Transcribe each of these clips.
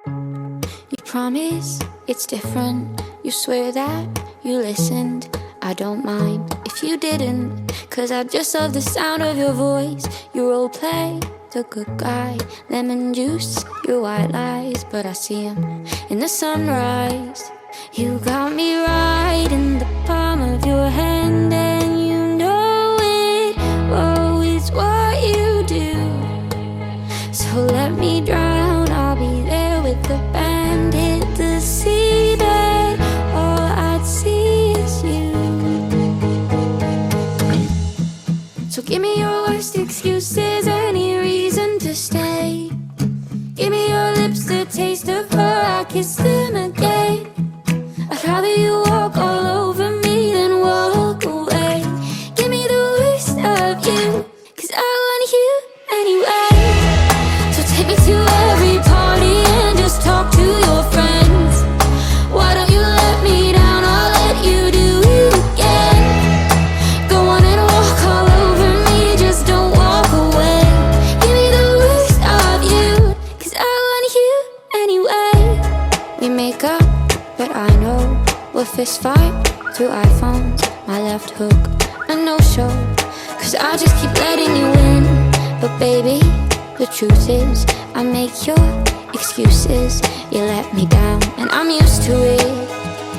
You promise it's different. You swear that you listened. I don't mind if you didn't, 'cause I just love the sound of your voice. You roleplay the good guy, lemon juice, your white lies, but I see him in the sunrise. You got me right in the palm of your hand, and you know it. Oh, it's what you do. So let me drown, I'll be there with the band. Hit the sea bed, all I'd see is you. So give me your worst excuses, any reason to stay. Give me your lips, the taste of her, I kiss them again. I'd rather you walk all over me than walk away. Give me the worst of you, 'cause I want you anyway. So take me to every party and just talk to your friends. Why don't you let me down, I'll let you do it again. Go on and walk all over me, just don't walk away. Give me the worst of you, 'cause I want you anyway. We make up, but I know we'll fist fight through iPhones. My left hook, a no-show, 'cause I just keep letting you win. But baby, the truth is I make your excuses. You let me down and I'm used to it.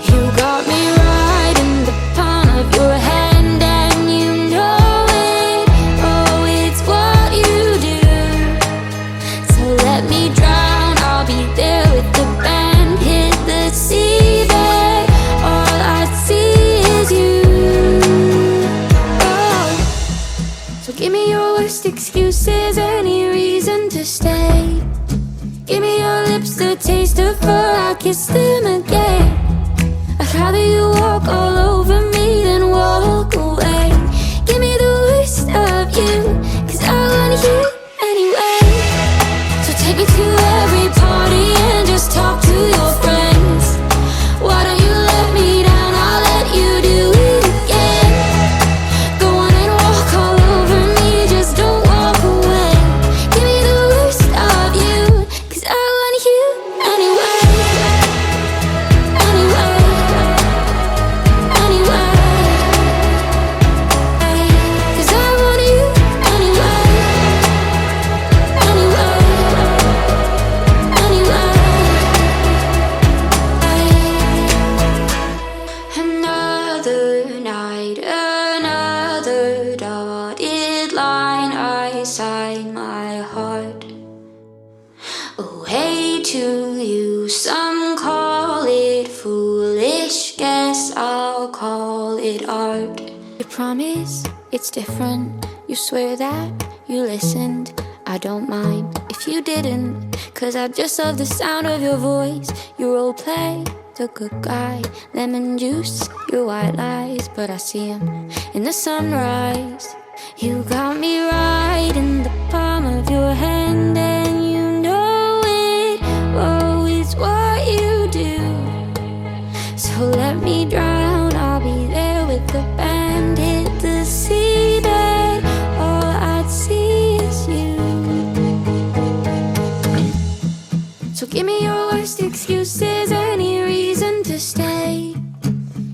You got me right in the palm of your hand, and you know it. Oh, it's what you do. So let me drown, I'll be there with the band. Hit the seabed, all I see is you. Oh, so give me your worst excuses, any reason to stay. Give me your lips, the taste of her, I kiss them again. I'd rather you walk all over me than walk away. Give me the worst of you, 'cause I want you anyway. So take me to every party and just talk to your friends. Why don't you let me down, I'll let you do it again. Go on and walk all over me, just don't walk away. Give me the worst of you, 'cause I want you anyway. Anyway, anyway, 'cause I want you anyway. Anyway, anyway. Another night, another dotted line, I sign my heart away to you. Some call it foolish, guess I'll call it art. You promise it's different. You swear that you listened. I don't mind if you didn't, 'cause I just love the sound of your voice. You roleplay the good guy, lemon juice, your white lies, but I see him in the sunrise. You got me right in the palm of your hand, and you know it. Oh, it's what you do. So let me drown, I'll be there with the band. Hit the seabed, all I'd see is you. So give me your worst excuses, any reason to stay.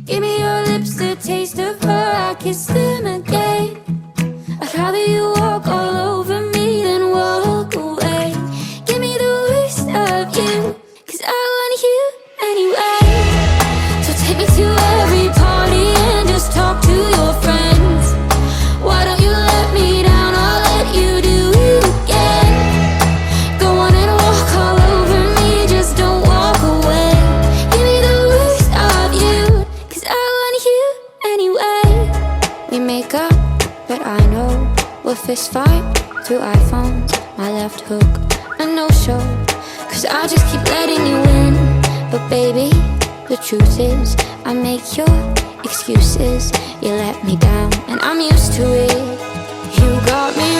Give me your lips, the taste of her, I kiss them again. I'd rather you walk all over me than walk away. Give me the worst of you, 'cause I want you anyway. So take me to every party and just talk to your friends. Why don't you let me down, I'll let you do it again. Go on and walk all over me, just don't walk away. Give me the worst of you, 'cause I want you anyway. We make up, but I know we'll fist fight through iPhones. My left hook, a no-show, 'cause I just keep letting you win. But baby, the truth is I make your excuses. You let me down and I'm used to it. You got me